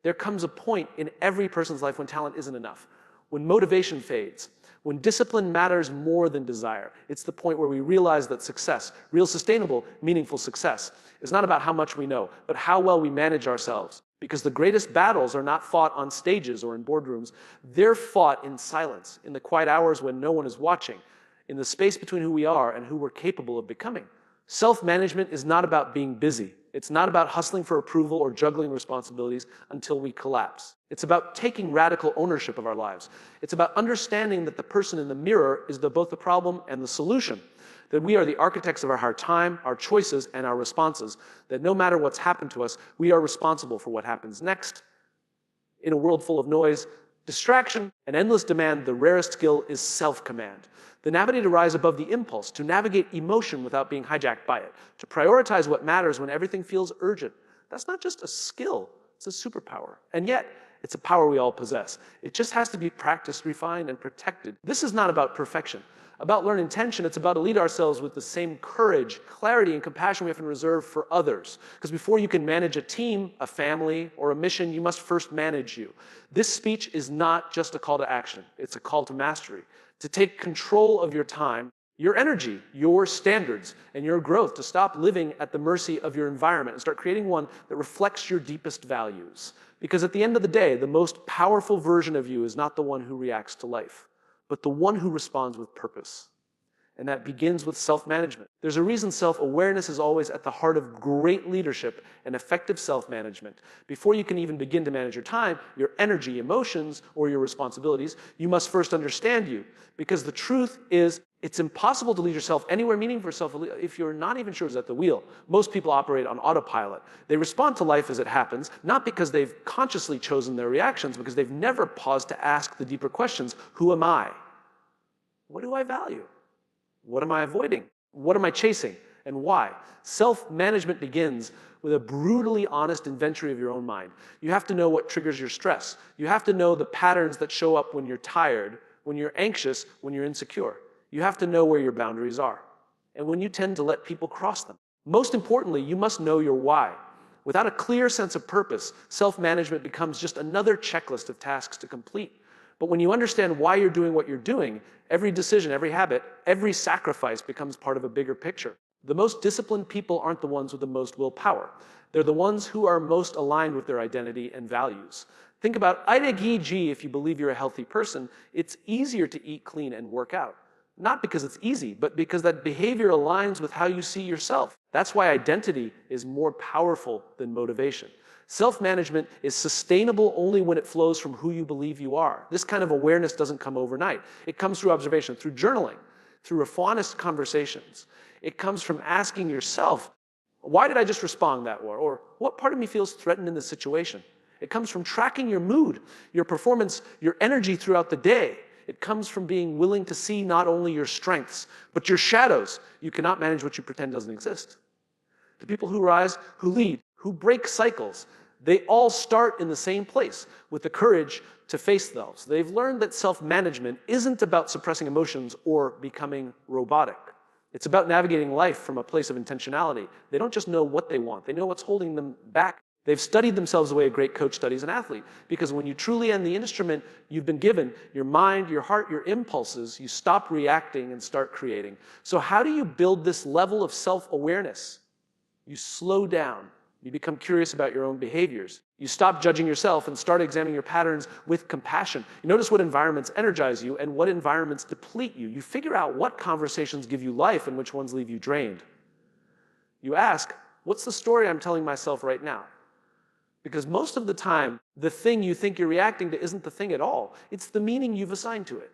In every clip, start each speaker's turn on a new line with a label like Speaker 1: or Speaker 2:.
Speaker 1: There comes a point in every person's life when talent isn't enough, when motivation fades, when discipline matters more than desire. It's the point where we realize that success, real sustainable, meaningful success, is not about how much we know, but how well we manage ourselves. Because the greatest battles are not fought on stages or in boardrooms. They're fought in silence, in the quiet hours when no one is watching, in the space between who we are and who we're capable of becoming. Self-management is not about being busy. It's not about hustling for approval or juggling responsibilities until we collapse. It's about taking radical ownership of our lives. It's about understanding that the person in the mirror is both the problem and the solution. That we are the architects of our time, our choices, and our responses. That no matter what's happened to us, we are responsible for what happens next. In a world full of noise, distraction, and endless demand, the rarest skill is self-command. The ability to rise above the impulse, to navigate emotion without being hijacked by it, to prioritize what matters when everything feels urgent. That's not just a skill, it's a superpower. And yet, it's a power we all possess. It just has to be practiced, refined, and protected. This is not about perfection. About learning tension, it's about to lead ourselves with the same courage, clarity, and compassion we have to reserve for others. Because before you can manage a team, a family, or a mission, you must first manage you. This speech is not just a call to action. It's a call to mastery. To take control of your time, your energy, your standards, and your growth. To stop living at the mercy of your environment and start creating one that reflects your deepest values. Because at the end of the day, the most powerful version of you is not the one who reacts to life, but the one who responds with purpose. And that begins with self-management. There's a reason self-awareness is always at the heart of great leadership and effective self-management. Before you can even begin to manage your time, your energy, emotions, or your responsibilities, you must first understand you. Because the truth is, it's impossible to lead yourself anywhere meaningful for yourself if you're not even sure who's at the wheel. Most people operate on autopilot. They respond to life as it happens, not because they've consciously chosen their reactions, because they've never paused to ask the deeper questions. Who am I? What do I value? What am I avoiding? What am I chasing? And why? Self-management begins with a brutally honest inventory of your own mind. You have to know what triggers your stress. You have to know the patterns that show up when you're tired, when you're anxious, when you're insecure. You have to know where your boundaries are, and when you tend to let people cross them. Most importantly, you must know your why. Without a clear sense of purpose, self-management becomes just another checklist of tasks to complete. But when you understand why you're doing what you're doing, every decision, every habit, every sacrifice becomes part of a bigger picture. The most disciplined people aren't the ones with the most willpower. They're the ones who are most aligned with their identity and values. Think about IDG if you believe you're a healthy person. It's easier to eat clean and work out. Not because it's easy, but because that behavior aligns with how you see yourself. That's why identity is more powerful than motivation. Self-management is sustainable only when it flows from who you believe you are. This kind of awareness doesn't come overnight. It comes through observation, through journaling, through honest conversations. It comes from asking yourself, why did I just respond that way? Or what part of me feels threatened in this situation? It comes from tracking your mood, your performance, your energy throughout the day. It comes from being willing to see not only your strengths, but your shadows. You cannot manage what you pretend doesn't exist. The people who rise, who lead, who break cycles, they all start in the same place with the courage to face those. They've learned that self-management isn't about suppressing emotions or becoming robotic. It's about navigating life from a place of intentionality. They don't just know what they want, they know what's holding them back. They've studied themselves the way a great coach studies an athlete. Because when you truly end the instrument you've been given, your mind, your heart, your impulses, you stop reacting and start creating. So how do you build this level of self-awareness? You slow down. You become curious about your own behaviors. You stop judging yourself and start examining your patterns with compassion. You notice what environments energize you and what environments deplete you. You figure out what conversations give you life and which ones leave you drained. You ask, what's the story I'm telling myself right now? Because most of the time, the thing you think you're reacting to isn't the thing at all. It's the meaning you've assigned to it.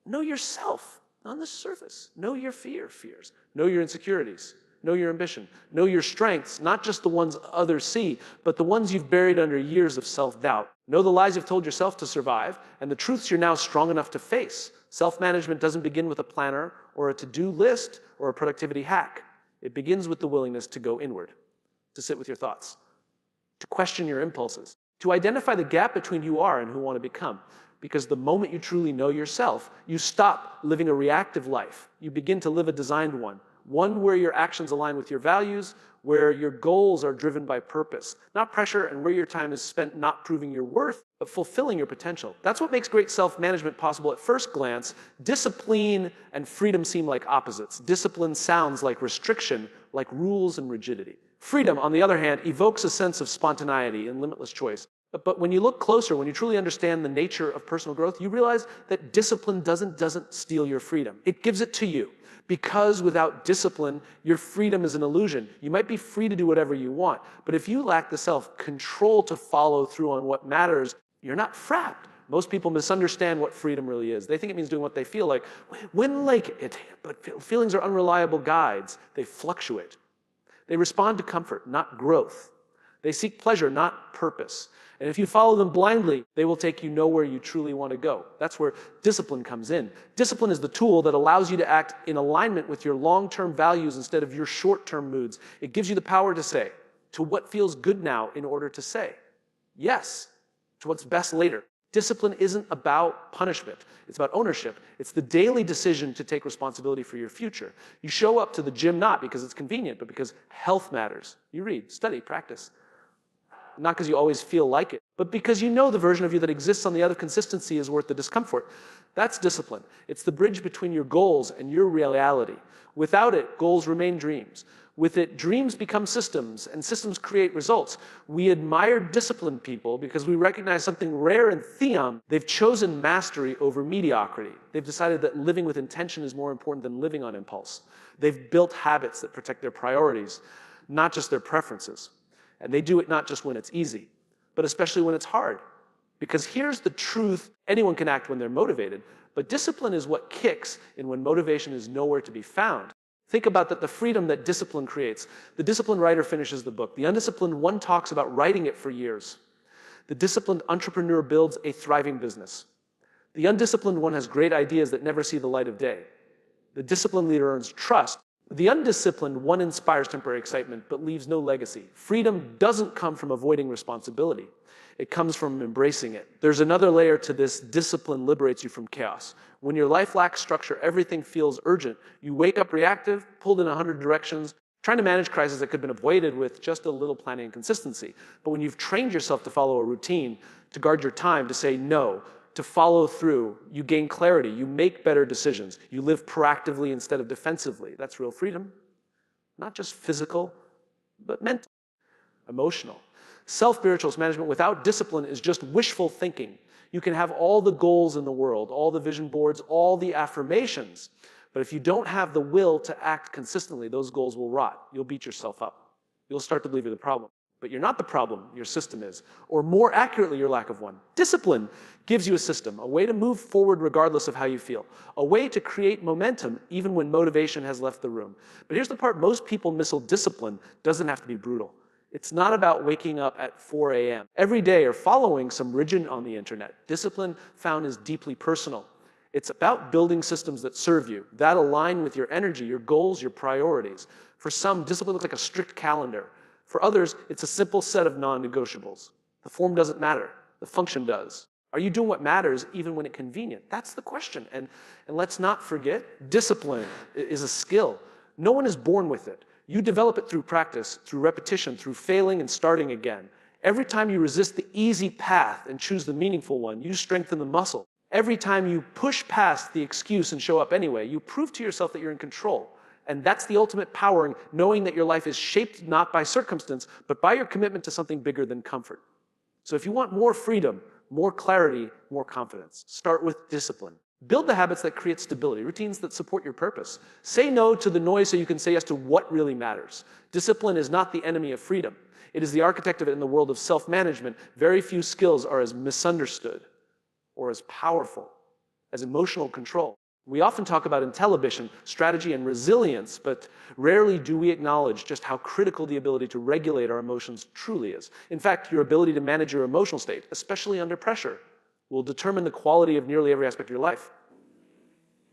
Speaker 1: Know yourself on the surface. Know your fears. Know your insecurities. Know your ambition. Know your strengths, not just the ones others see, but the ones you've buried under years of self-doubt. Know the lies you've told yourself to survive, and the truths you're now strong enough to face. Self-management doesn't begin with a planner or a to-do list or a productivity hack. It begins with the willingness to go inward, to sit with your thoughts, to question your impulses, to identify the gap between who you are and who you want to become. Because the moment you truly know yourself, you stop living a reactive life. You begin to live a designed one One where your actions align with your values, where your goals are driven by purpose, not pressure, and where your time is spent not proving your worth, but fulfilling your potential. That's what makes great self-management possible at first glance. Discipline and freedom seem like opposites. Discipline sounds like restriction, like rules and rigidity. Freedom, on the other hand, evokes a sense of spontaneity and limitless choice. But when you look closer, when you truly understand the nature of personal growth, you realize that discipline doesn't steal your freedom. It gives it to you. Because without discipline, your freedom is an illusion. You might be free to do whatever you want, but if you lack the self-control to follow through on what matters, you're not trapped. Most people misunderstand what freedom really is. They think it means doing what they feel like, when like it, but feelings are unreliable guides. They fluctuate. They respond to comfort, not growth. They seek pleasure, not purpose. And if you follow them blindly, they will take you nowhere you truly want to go. That's where discipline comes in. Discipline is the tool that allows you to act in alignment with your long-term values instead of your short-term moods. It gives you the power to say to what feels good now in order to say yes to what's best later. Discipline isn't about punishment. It's about ownership. It's the daily decision to take responsibility for your future. You show up to the gym not because it's convenient, but because health matters. You read, study, practice. Not because you always feel like it, but because you know the version of you that exists on the other consistency is worth the discomfort. That's discipline. It's the bridge between your goals and your reality. Without it, goals remain dreams. With it, dreams become systems, and systems create results. We admire disciplined people because we recognize something rare in Theon. They've chosen mastery over mediocrity. They've decided that living with intention is more important than living on impulse. They've built habits that protect their priorities, not just their preferences. And they do it not just when it's easy, but especially when it's hard. Because here's the truth: anyone can act when they're motivated, but discipline is what kicks in when motivation is nowhere to be found. Think about that, the freedom that discipline creates. The disciplined writer finishes the book. The undisciplined one talks about writing it for years. The disciplined entrepreneur builds a thriving business. The undisciplined one has great ideas that never see the light of day. The disciplined leader earns trust. The undisciplined one inspires temporary excitement but leaves no legacy. Freedom doesn't come from avoiding responsibility. It comes from embracing it. There's another layer to this: discipline liberates you from chaos. When your life lacks structure, everything feels urgent. You wake up reactive, pulled in 100 directions, trying to manage crises that could have been avoided with just a little planning and consistency. But when you've trained yourself to follow a routine, to guard your time, to say no, to follow through, you gain clarity, you make better decisions, you live proactively instead of defensively. That's real freedom. Not just physical, but mental, emotional. Self-spiritual management without discipline is just wishful thinking. You can have all the goals in the world, all the vision boards, all the affirmations, but if you don't have the will to act consistently, those goals will rot. You'll beat yourself up. You'll start to believe you're the problem. But you're not the problem, your system is. Or more accurately, your lack of one. Discipline gives you a system, a way to move forward regardless of how you feel, a way to create momentum even when motivation has left the room. But here's the part most people miss: discipline doesn't have to be brutal. It's not about waking up at 4 a.m. every day or following some rigid on the internet. Discipline found is deeply personal. It's about building systems that serve you, that align with your energy, your goals, your priorities. For some, discipline looks like a strict calendar. For others, it's a simple set of non-negotiables. The form doesn't matter. The function does. Are you doing what matters even when it's convenient? That's the question. And let's not forget, discipline is a skill. No one is born with it. You develop it through practice, through repetition, through failing and starting again. Every time you resist the easy path and choose the meaningful one, you strengthen the muscle. Every time you push past the excuse and show up anyway, you prove to yourself that you're in control. And that's the ultimate powering, knowing that your life is shaped not by circumstance, but by your commitment to something bigger than comfort. So if you want more freedom, more clarity, more confidence, start with discipline. Build the habits that create stability, routines that support your purpose. Say no to the noise so you can say yes to what really matters. Discipline is not the enemy of freedom. It is the architect of it in the world of self-management. Very few skills are as misunderstood or as powerful as emotional control. We often talk about intellivision, strategy, and resilience, but rarely do we acknowledge just how critical the ability to regulate our emotions truly is. In fact, your ability to manage your emotional state, especially under pressure, will determine the quality of nearly every aspect of your life.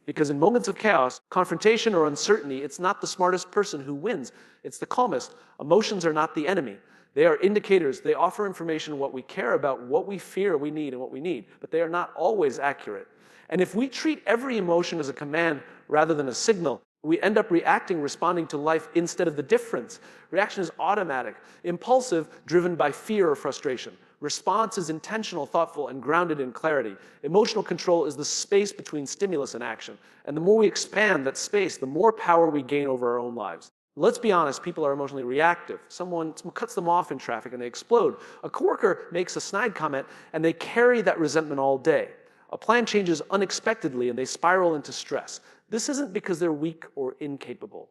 Speaker 1: Because in moments of chaos, confrontation, or uncertainty, it's not the smartest person who wins. It's the calmest. Emotions are not the enemy. They are indicators. They offer information on what we care about, what we fear we need, and what we need. But they are not always accurate. And if we treat every emotion as a command rather than a signal, We end up reacting, responding to life instead of the difference. Reaction is automatic, impulsive, driven by fear or frustration. Response is intentional, thoughtful, and grounded in clarity. Emotional control is the space between stimulus and action. And the more we expand that space, the more power we gain over our own lives. Let's be honest, people are emotionally reactive. Someone cuts them off in traffic and they explode. A coworker makes a snide comment and they carry that resentment all day. A plan changes unexpectedly and they spiral into stress. This isn't because they're weak or incapable.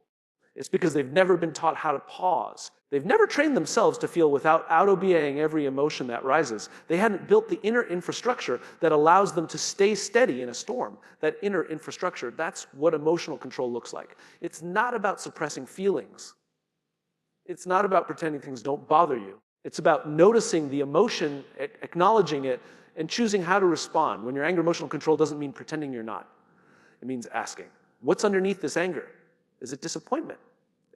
Speaker 1: It's because they've never been taught how to pause. They've never trained themselves to feel without out-obeying every emotion that rises. They hadn't built the inner infrastructure that allows them to stay steady in a storm. That inner infrastructure, that's what emotional control looks like. It's not about suppressing feelings. It's not about pretending things don't bother you. It's about noticing the emotion, acknowledging it, and choosing how to respond. When you're angry, emotional control doesn't mean pretending you're not. It means asking, what's underneath this anger? Is it disappointment?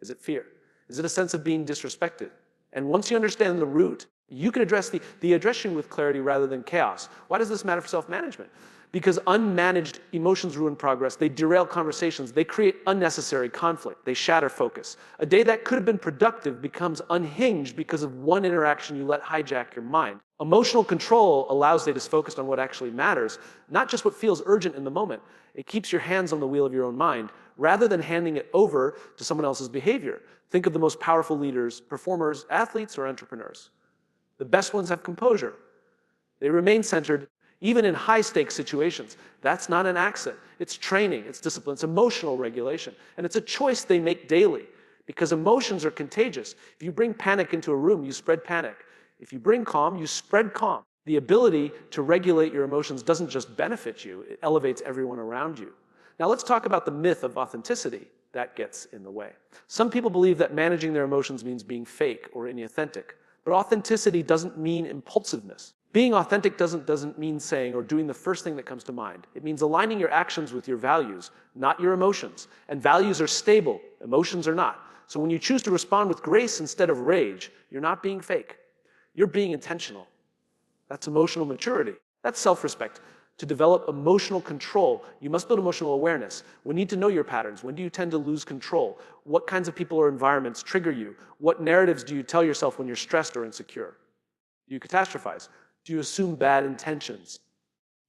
Speaker 1: Is it fear? Is it a sense of being disrespected? And once you understand the root, you can address the aggression with clarity rather than chaos. Why does this matter for self-management? Because unmanaged emotions ruin progress. They derail conversations. They create unnecessary conflict. They shatter focus. A day that could have been productive becomes unhinged because of one interaction you let hijack your mind. Emotional control allows you to focus on what actually matters, not just what feels urgent in the moment. It keeps your hands on the wheel of your own mind, rather than handing it over to someone else's behavior. Think of the most powerful leaders, performers, athletes, or entrepreneurs. The best ones have composure. They remain centered, even in high-stakes situations. That's not an accident. It's training, it's discipline, it's emotional regulation. And it's a choice they make daily, because emotions are contagious. If you bring panic into a room, you spread panic. If you bring calm, you spread calm. The ability to regulate your emotions doesn't just benefit you, it elevates everyone around you. Now let's talk about the myth of authenticity. That gets in the way. Some people believe that managing their emotions means being fake or inauthentic. But authenticity doesn't mean impulsiveness. Being authentic doesn't mean saying or doing the first thing that comes to mind. It means aligning your actions with your values, not your emotions. And values are stable, emotions are not. So when you choose to respond with grace instead of rage, you're not being fake. You're being intentional. That's emotional maturity. That's self-respect. To develop emotional control, you must build emotional awareness. We need to know your patterns. When do you tend to lose control? What kinds of people or environments trigger you? What narratives do you tell yourself when you're stressed or insecure? Do you catastrophize? Do you assume bad intentions?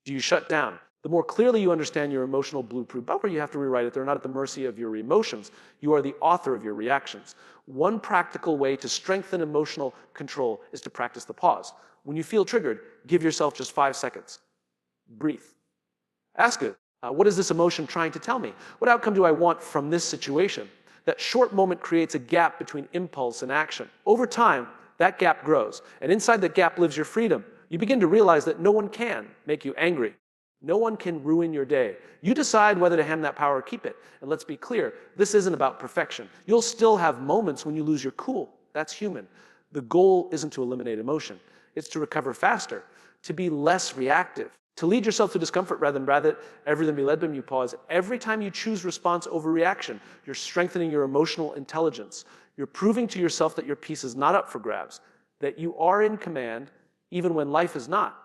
Speaker 1: Do you shut down? The more clearly you understand your emotional blueprint, however you have to rewrite it, they're not at the mercy of your emotions. You are the author of your reactions. One practical way to strengthen emotional control is to practice the pause. When you feel triggered, give yourself just 5 seconds. Breathe. Ask it, what is this emotion trying to tell me? What outcome do I want from this situation? That short moment creates a gap between impulse and action. Over time, that gap grows. And inside that gap lives your freedom. You begin to realize that no one can make you angry. No one can ruin your day. You decide whether to hand that power or keep it. And let's be clear, this isn't about perfection. You'll still have moments when you lose your cool. That's human. The goal isn't to eliminate emotion. It's to recover faster, to be less reactive, to lead yourself to discomfort rather than be led by you. Pause. Every time you choose response over reaction, you're strengthening your emotional intelligence. You're proving to yourself that your peace is not up for grabs, that you are in command even when life is not.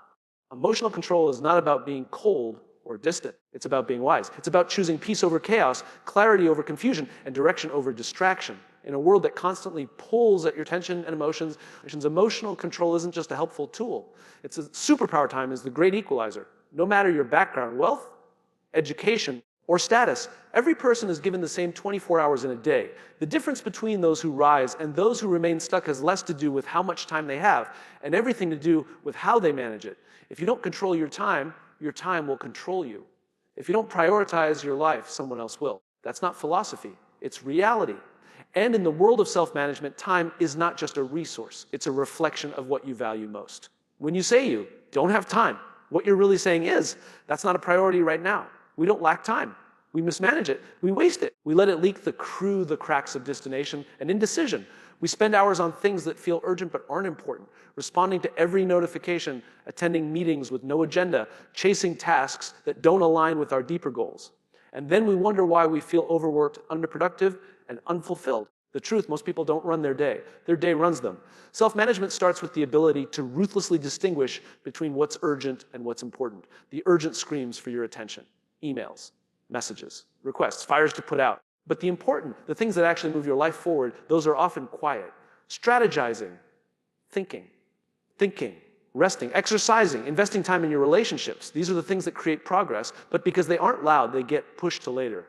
Speaker 1: Emotional control is not about being cold or distant. It's about being wise. It's about choosing peace over chaos, clarity over confusion, and direction over distraction. In a world that constantly pulls at your attention and emotions, emotional control isn't just a helpful tool. It's a superpower. Time is the great equalizer. No matter your background, wealth, education, or status, every person is given the same 24 hours in a day. The difference between those who rise and those who remain stuck has less to do with how much time they have and everything to do with how they manage it. If you don't control your time will control you. If you don't prioritize your life, someone else will. That's not philosophy, it's reality. And in the world of self-management, time is not just a resource, it's a reflection of what you value most. When you say you don't have time, what you're really saying is, that's not a priority right now. We don't lack time. We mismanage it. We waste it. We let it leak through the cracks of destination and indecision. We spend hours on things that feel urgent but aren't important, responding to every notification, attending meetings with no agenda, chasing tasks that don't align with our deeper goals. And then we wonder why we feel overworked, underproductive, and unfulfilled. The truth, most people don't run their day. Their day runs them. Self-management starts with the ability to ruthlessly distinguish between what's urgent and what's important. The urgent screams for your attention. Emails, messages, requests, fires to put out. But the things that actually move your life forward, those are often quiet. Strategizing, thinking, resting, exercising, investing time in your relationships. These are the things that create progress, but because they aren't loud, they get pushed to later.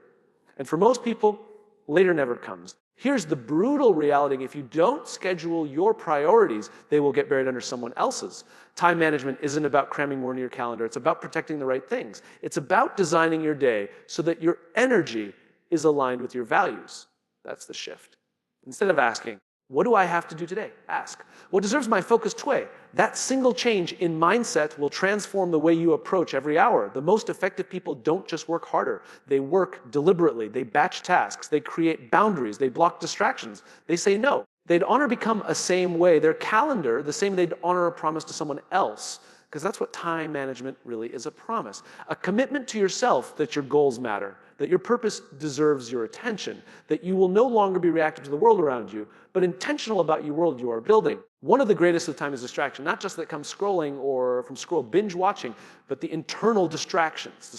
Speaker 1: And for most people, later never comes. Here's the brutal reality: if you don't schedule your priorities, they will get buried under someone else's. Time management isn't about cramming more into your calendar. It's about protecting the right things. It's about designing your day so that your energy is aligned with your values. That's the shift. Instead of asking, what do I have to do today? Ask, what deserves my focus today? That single change in mindset will transform the way you approach every hour. The most effective people don't just work harder. They work deliberately. They batch tasks. They create boundaries. They block distractions. They say no. They'd honor become a same way, their calendar, the same way they'd honor a promise to someone else. Because that's what time management really is: a promise. A commitment to yourself that your goals matter, that your purpose deserves your attention, that you will no longer be reactive to the world around you, but intentional about your world you are building. One of the greatest of time is distraction, not just that comes scrolling or from scroll binge watching, but the internal distractions,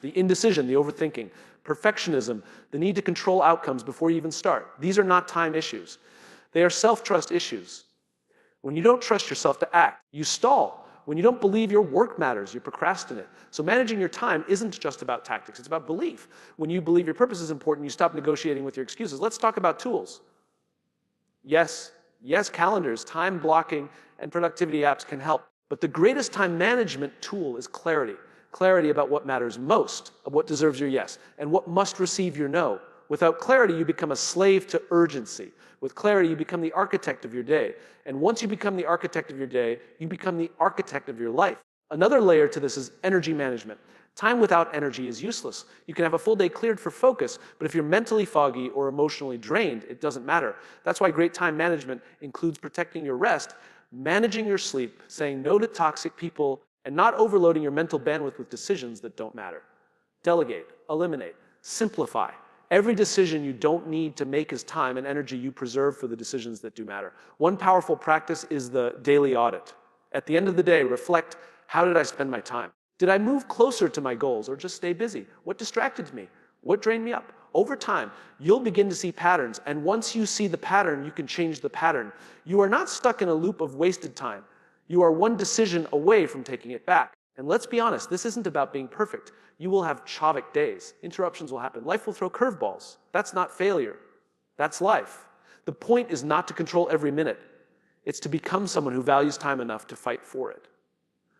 Speaker 1: the indecision, the overthinking, perfectionism, the need to control outcomes before you even start. These are not time issues. They are self-trust issues. When you don't trust yourself to act, you stall. When you don't believe your work matters, you procrastinate. So managing your time isn't just about tactics, it's about belief. When you believe your purpose is important, you stop negotiating with your excuses. Let's talk about tools. Yes, calendars, time blocking, and productivity apps can help. But the greatest time management tool is clarity. Clarity about what matters most, of what deserves your yes, and what must receive your no. Without clarity, you become a slave to urgency. With clarity, you become the architect of your day. And once you become the architect of your day, you become the architect of your life. Another layer to this is energy management. Time without energy is useless. You can have a full day cleared for focus, but if you're mentally foggy or emotionally drained, it doesn't matter. That's why great time management includes protecting your rest, managing your sleep, saying no to toxic people, and not overloading your mental bandwidth with decisions that don't matter. Delegate, eliminate, simplify. Every decision you don't need to make is time and energy you preserve for the decisions that do matter. One powerful practice is the daily audit. At the end of the day, reflect, how did I spend my time? Did I move closer to my goals or just stay busy? What distracted me? What drained me up? Over time, you'll begin to see patterns, and once you see the pattern, you can change the pattern. You are not stuck in a loop of wasted time. You are one decision away from taking it back. And let's be honest, this isn't about being perfect. You will have Chavik days. Interruptions will happen. Life will throw curveballs. That's not failure. That's life. The point is not to control every minute. It's to become someone who values time enough to fight for it,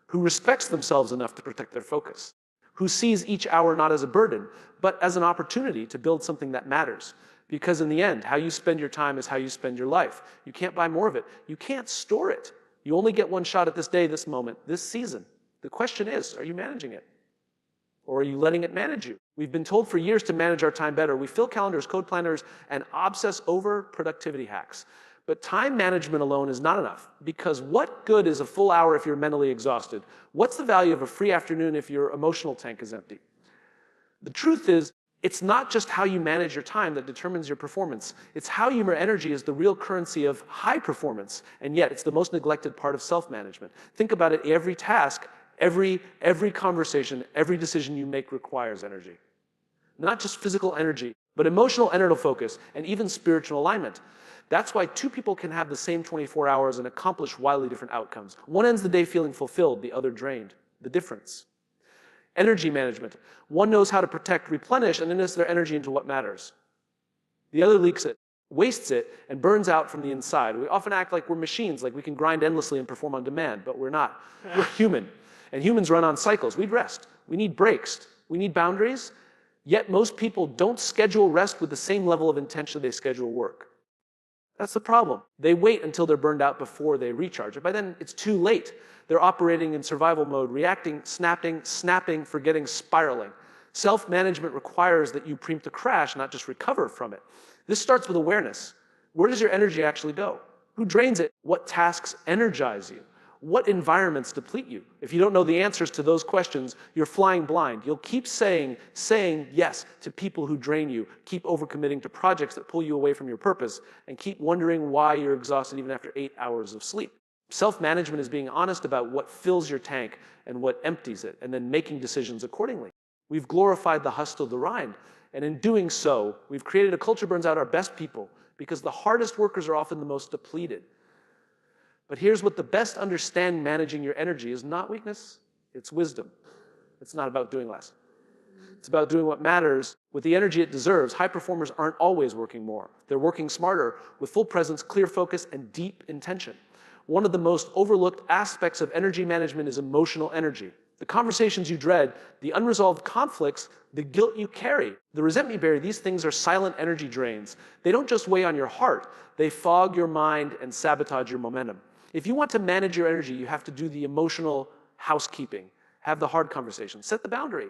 Speaker 1: who respects themselves enough to protect their focus, who sees each hour not as a burden, but as an opportunity to build something that matters. Because in the end, how you spend your time is how you spend your life. You can't buy more of it. You can't store it. You only get one shot at this day, this moment, this season. The question is, are you managing it? Or are you letting it manage you? We've been told for years to manage our time better. We fill calendars, code planners, and obsess over productivity hacks. But time management alone is not enough, because what good is a full hour if you're mentally exhausted? What's the value of a free afternoon if your emotional tank is empty? The truth is, it's not just how you manage your time that determines your performance. It's how your energy is the real currency of high performance, and yet it's the most neglected part of self-management. Think about it, every task, every conversation, every decision you make requires energy. Not just physical energy, but emotional energy focus, and even spiritual alignment. That's why two people can have the same 24 hours and accomplish wildly different outcomes. One ends the day feeling fulfilled, the other drained. The difference. Energy management. One knows how to protect, replenish, and invest their energy into what matters. The other leaks it, wastes it, and burns out from the inside. We often act like we're machines, like we can grind endlessly and perform on demand, but we're not. We're human. And humans run on cycles. We rest. We need breaks. We need boundaries. Yet most people don't schedule rest with the same level of intention they schedule work. That's the problem. They wait until they're burned out before they recharge. And by then, it's too late. They're operating in survival mode, reacting, snapping, forgetting, spiraling. Self-management requires that you preempt a crash, not just recover from it. This starts with awareness. Where does your energy actually go? Who drains it? What tasks energize you? What environments deplete you? If you don't know the answers to those questions, you're flying blind. You'll keep saying yes to people who drain you, keep overcommitting to projects that pull you away from your purpose, and keep wondering why you're exhausted even after 8 hours of sleep. Self-management is being honest about what fills your tank and what empties it, and then making decisions accordingly. We've glorified the hustle, the grind, And in doing so, we've created a culture that burns out our best people because the hardest workers are often the most depleted. But here's what the best understand managing your energy is not weakness, it's wisdom. It's not about doing less. It's about doing what matters with the energy it deserves. High performers aren't always working more. They're working smarter with full presence, clear focus, and deep intention. One of the most overlooked aspects of energy management is emotional energy. The conversations you dread, the unresolved conflicts, the guilt you carry, the resentment you bury, these things are silent energy drains. They don't just weigh on your heart, they fog your mind and sabotage your momentum. If you want to manage your energy, you have to do the emotional housekeeping. Have the hard conversation. Set the boundary.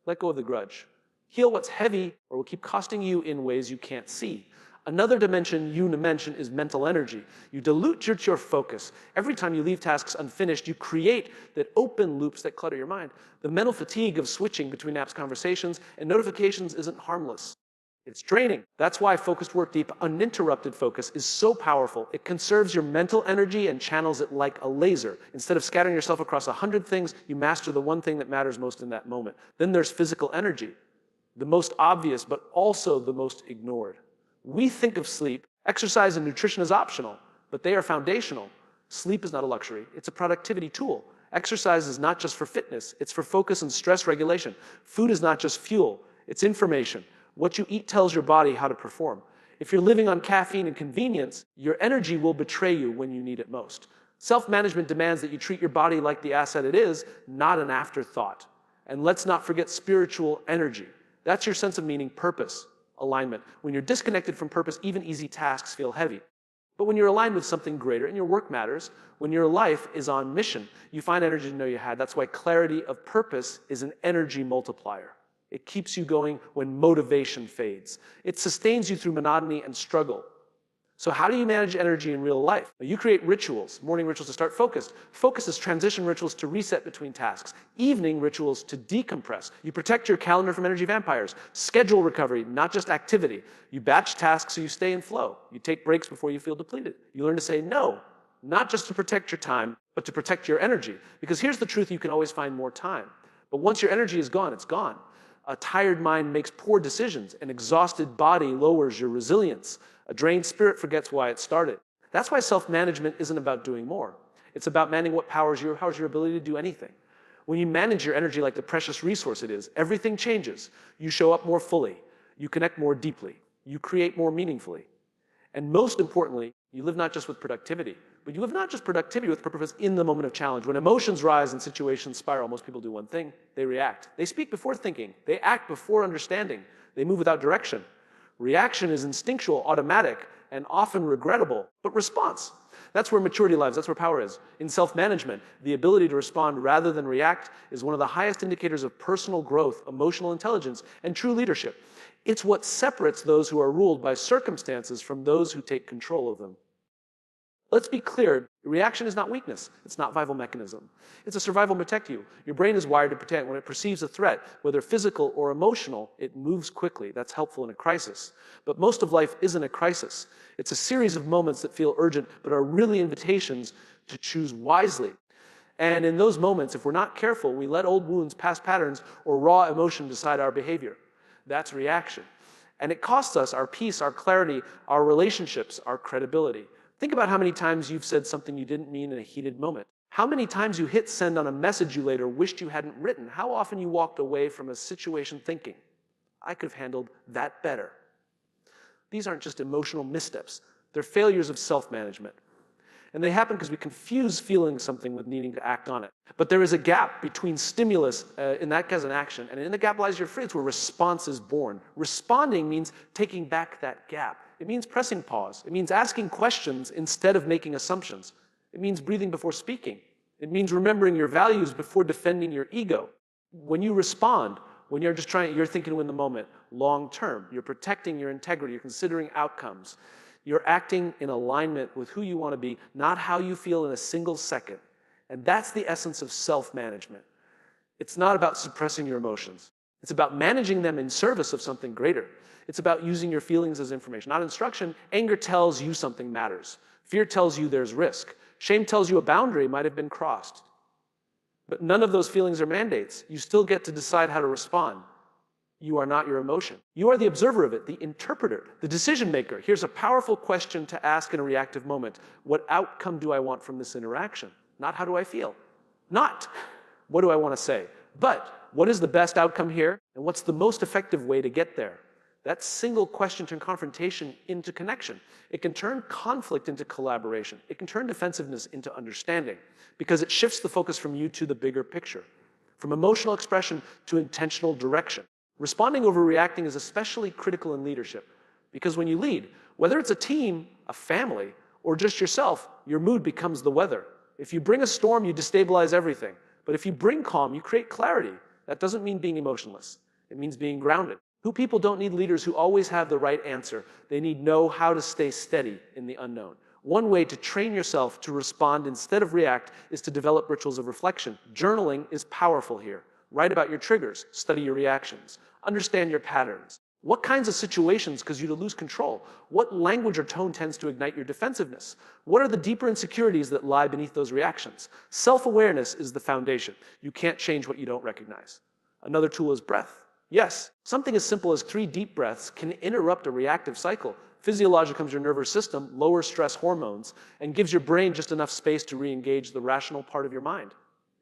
Speaker 1: Let go of the grudge. Heal what's heavy or will keep costing you in ways you can't see. Another dimension you mention is mental energy. You dilute your focus. Every time you leave tasks unfinished, you create that open loops that clutter your mind. The mental fatigue of switching between apps, conversations, and notifications isn't harmless. It's draining. That's why focused work, deep, uninterrupted focus is so powerful. It conserves your mental energy and channels it like a laser. Instead of scattering yourself across 100 things, you master the one thing that matters most in that moment. Then there's physical energy, the most obvious, but also the most ignored. We think of sleep, exercise, and nutrition as optional, but they are foundational. Sleep is not a luxury. It's a productivity tool. Exercise is not just for fitness. It's for focus and stress regulation. Food is not just fuel. It's information. What you eat tells your body how to perform. If you're living on caffeine and convenience, your energy will betray you when you need it most. Self-management demands that you treat your body like the asset it is, not an afterthought. And let's not forget spiritual energy. That's your sense of meaning, purpose, alignment. When you're disconnected from purpose, even easy tasks feel heavy. But when you're aligned with something greater and your work matters, when your life is on mission, you find energy to know you had. That's why clarity of purpose is an energy multiplier. It keeps you going when motivation fades. It sustains you through monotony and struggle. So how do you manage energy in real life? You create rituals, morning rituals to start focused. Focus is transition rituals to reset between tasks. Evening rituals to decompress. You protect your calendar from energy vampires. Schedule recovery, not just activity. You batch tasks so you stay in flow. You take breaks before you feel depleted. You learn to say no, not just to protect your time, but to protect your energy. Because here's the truth, you can always find more time. But once your energy is gone, it's gone. A tired mind makes poor decisions. An exhausted body lowers your resilience. A drained spirit forgets why it started. That's why self-management isn't about doing more. It's about managing what powers your ability to do anything. When you manage your energy like the precious resource it is, everything changes. You show up more fully. You connect more deeply. You create more meaningfully. And most importantly, you live not just with productivity, but you live not just productivity with purpose in the moment of challenge. When emotions rise and situations spiral, most people do one thing: they react. They speak before thinking. They act before understanding. They move without direction. Reaction is instinctual, automatic, and often regrettable, but response. That's where maturity lies. That's where power is. In self-management, the ability to respond rather than react is one of the highest indicators of personal growth, emotional intelligence, and true leadership. It's what separates those who are ruled by circumstances from those who take control of them. Let's be clear, reaction is not weakness. It's not survival mechanism. It's a survival to protect you. Your brain is wired to protect. When it perceives a threat, whether physical or emotional, it moves quickly. That's helpful in a crisis. But most of life isn't a crisis. It's a series of moments that feel urgent, but are really invitations to choose wisely. And in those moments, if we're not careful, we let old wounds, past patterns, or raw emotion decide our behavior. That's reaction. And it costs us our peace, our clarity, our relationships, our credibility. Think about how many times you've said something you didn't mean in a heated moment. How many times you hit send on a message you later wished you hadn't written. How often you walked away from a situation thinking, I could have handled that better. These aren't just emotional missteps. They're failures of self-management. And they happen because we confuse feeling something with needing to act on it. But there is a gap between stimulus, in that case an action, and in the gap lies your free. It's where response is born. Responding means taking back that gap. It means pressing pause. It means asking questions instead of making assumptions. It means breathing before speaking. It means remembering your values before defending your ego. When you respond, when you're thinking in the moment, long term, you're protecting your integrity, you're considering outcomes. You're acting in alignment with who you want to be, not how you feel in a single second. And that's the essence of self-management. It's not about suppressing your emotions. It's about managing them in service of something greater. It's about using your feelings as information, not instruction. Anger tells you something matters. Fear tells you there's risk. Shame tells you a boundary might have been crossed. But none of those feelings are mandates. You still get to decide how to respond. You are not your emotion. You are the observer of it, the interpreter, the decision maker. Here's a powerful question to ask in a reactive moment. What outcome do I want from this interaction? Not how do I feel? Not what do I want to say? But what is the best outcome here? And what's the most effective way to get there? That single question turns confrontation into connection. It can turn conflict into collaboration. It can turn defensiveness into understanding because it shifts the focus from you to the bigger picture, from emotional expression to intentional direction. Responding over reacting is especially critical in leadership because when you lead, whether it's a team, a family, or just yourself, your mood becomes the weather. If you bring a storm, you destabilize everything. But if you bring calm, you create clarity. That doesn't mean being emotionless. It means being grounded. People don't need leaders who always have the right answer. They need know how to stay steady in the unknown. One way to train yourself to respond instead of react is to develop rituals of reflection. Journaling is powerful here. Write about your triggers, study your reactions, understand your patterns. What kinds of situations cause you to lose control? What language or tone tends to ignite your defensiveness? What are the deeper insecurities that lie beneath those reactions? Self-awareness is the foundation. You can't change what you don't recognize. Another tool is breath. Yes, something as simple as 3 deep breaths can interrupt a reactive cycle. Physiologically comes your nervous system, lowers stress hormones, and gives your brain just enough space to re-engage the rational part of your mind.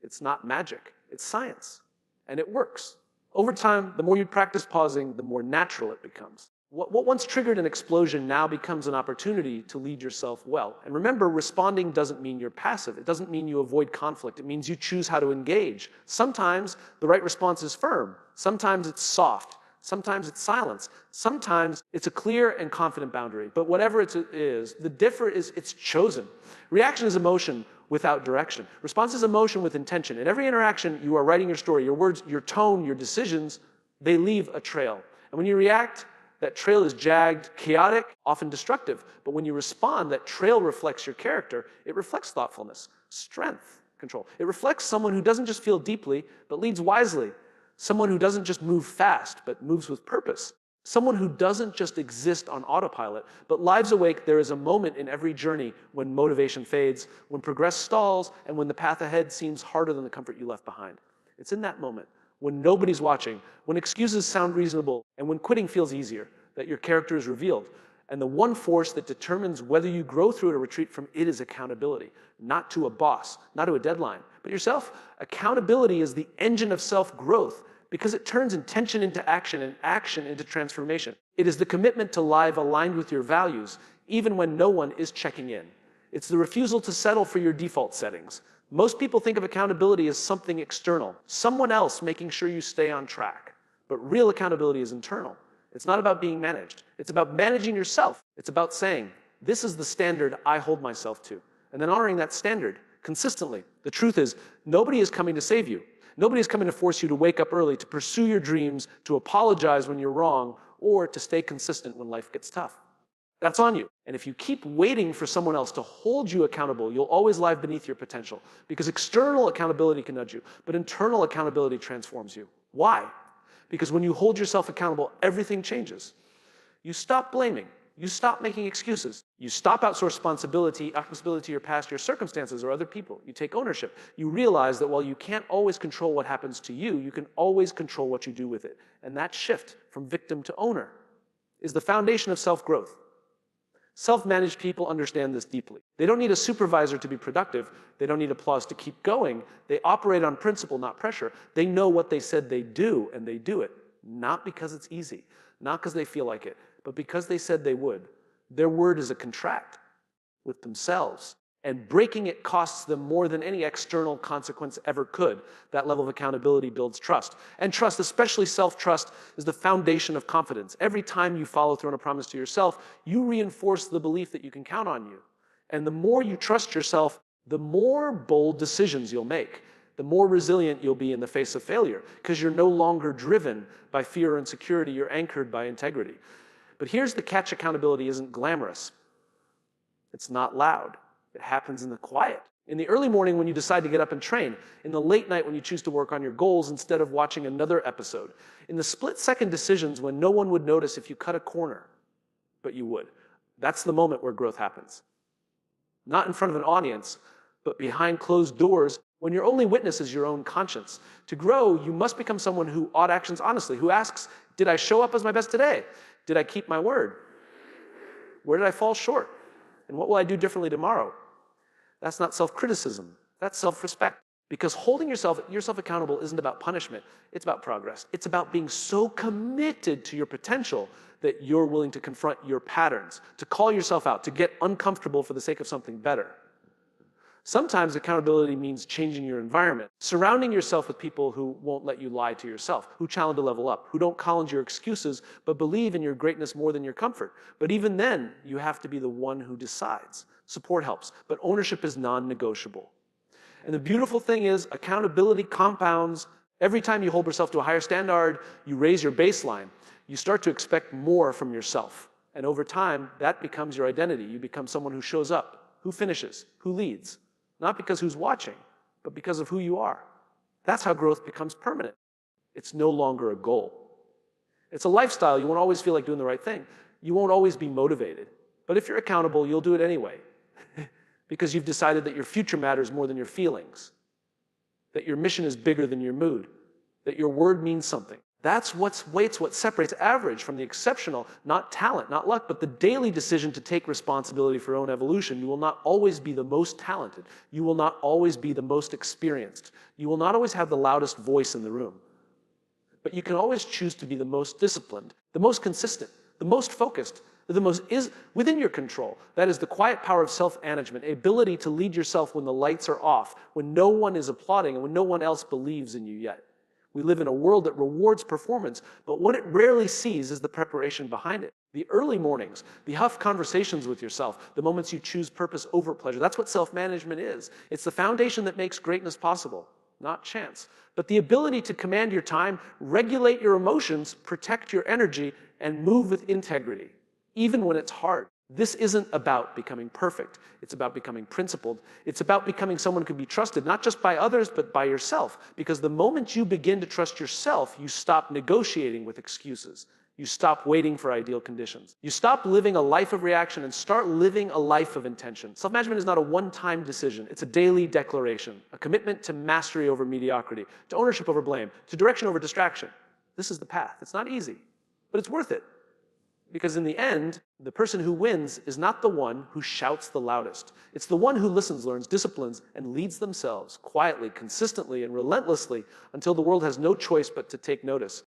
Speaker 1: It's not magic, it's science. And it works. Over time, the more you practice pausing, the more natural it becomes. What once triggered an explosion now becomes an opportunity to lead yourself well. And remember, responding doesn't mean you're passive. It doesn't mean you avoid conflict. It means you choose how to engage. Sometimes the right response is firm. Sometimes it's soft. Sometimes it's silence. Sometimes it's a clear and confident boundary. But whatever it is, the differ is it's chosen. Reaction is emotion without direction. Response is emotion with intention. In every interaction, you are writing your story. Your words, your tone, your decisions, they leave a trail. And when you react, that trail is jagged, chaotic, often destructive. But when you respond, that trail reflects your character. It reflects thoughtfulness, strength, control. It reflects someone who doesn't just feel deeply, but leads wisely. Someone who doesn't just move fast, but moves with purpose. Someone who doesn't just exist on autopilot, but lives awake. There is a moment in every journey when motivation fades, when progress stalls, and when the path ahead seems harder than the comfort you left behind. It's in that moment, when nobody's watching, when excuses sound reasonable, and when quitting feels easier, that your character is revealed. And the one force that determines whether you grow through it or retreat from it is accountability. Not to a boss, not to a deadline, but yourself. Accountability is the engine of self-growth because it turns intention into action and action into transformation. It is the commitment to live aligned with your values, even when no one is checking in. It's the refusal to settle for your default settings. Most people think of accountability as something external, someone else making sure you stay on track. But real accountability is internal. It's not about being managed. It's about managing yourself. It's about saying, this is the standard I hold myself to, and then honoring that standard consistently. The truth is, nobody is coming to save you. Nobody is coming to force you to wake up early, to pursue your dreams, to apologize when you're wrong, or to stay consistent when life gets tough. That's on you. And if you keep waiting for someone else to hold you accountable, you'll always live beneath your potential. Because external accountability can nudge you, but internal accountability transforms you. Why? Because when you hold yourself accountable, everything changes. You stop blaming. You stop making excuses. You stop outsourcing responsibility to your past, your circumstances, or other people. You take ownership. You realize that while you can't always control what happens to you, you can always control what you do with it. And that shift from victim to owner is the foundation of self-growth. Self-managed people understand this deeply. They don't need a supervisor to be productive. They don't need applause to keep going. They operate on principle, not pressure. They know what they said they do, and they do it. Not because it's easy, not because they feel like it, but because they said they would. Their word is a contract with themselves, and breaking it costs them more than any external consequence ever could. That level of accountability builds trust. And trust, especially self-trust, is the foundation of confidence. Every time you follow through on a promise to yourself, you reinforce the belief that you can count on you. And the more you trust yourself, the more bold decisions you'll make. The more resilient you'll be in the face of failure, because you're no longer driven by fear or insecurity. You're anchored by integrity. But here's the catch: accountability isn't glamorous. It's not loud. It happens in the quiet. In the early morning when you decide to get up and train. In the late night when you choose to work on your goals instead of watching another episode. In the split-second decisions when no one would notice if you cut a corner, but you would. That's the moment where growth happens. Not in front of an audience, but behind closed doors when your only witness is your own conscience. To grow, you must become someone who actions honestly, who asks Did I show up as my best today? Did I keep my word? Where did I fall short? And what will I do differently tomorrow? That's not self-criticism. That's self-respect. Because holding yourself accountable isn't about punishment. It's about progress. It's about being so committed to your potential that you're willing to confront your patterns, to call yourself out, to get uncomfortable for the sake of something better. Sometimes accountability means changing your environment, surrounding yourself with people who won't let you lie to yourself, who challenge to level up, who don't call into your excuses, but believe in your greatness more than your comfort. But even then, you have to be the one who decides. Support helps, but ownership is non-negotiable. And the beautiful thing is, accountability compounds. Every time you hold yourself to a higher standard, you raise your baseline. You start to expect more from yourself. And over time, that becomes your identity. You become someone who shows up, who finishes, who leads. Not because who's watching, but because of who you are. That's how growth becomes permanent. It's no longer a goal. It's a lifestyle. You won't always feel like doing the right thing. You won't always be motivated. But if you're accountable, you'll do it anyway. Because you've decided that your future matters more than your feelings. That your mission is bigger than your mood. That your word means something. That's what separates average from the exceptional, not talent, not luck, but the daily decision to take responsibility for your own evolution. You will not always be the most talented. You will not always be the most experienced. You will not always have the loudest voice in the room. But you can always choose to be the most disciplined, the most consistent, the most focused, the most is within your control. That is the quiet power of self-management, the ability to lead yourself when the lights are off, when no one is applauding and when no one else believes in you yet. We live in a world that rewards performance, but what it rarely sees is the preparation behind it. The early mornings, the tough conversations with yourself, the moments you choose purpose over pleasure. That's what self-management is. It's the foundation that makes greatness possible, not chance. But the ability to command your time, regulate your emotions, protect your energy, and move with integrity, even when it's hard. This isn't about becoming perfect. It's about becoming principled. It's about becoming someone who can be trusted, not just by others, but by yourself. Because the moment you begin to trust yourself, you stop negotiating with excuses. You stop waiting for ideal conditions. You stop living a life of reaction and start living a life of intention. Self-management is not a one-time decision. It's a daily declaration, a commitment to mastery over mediocrity, to ownership over blame, to direction over distraction. This is the path. It's not easy, but it's worth it. Because in the end, the person who wins is not the one who shouts the loudest. It's the one who listens, learns, disciplines, and leads themselves quietly, consistently, and relentlessly until the world has no choice but to take notice.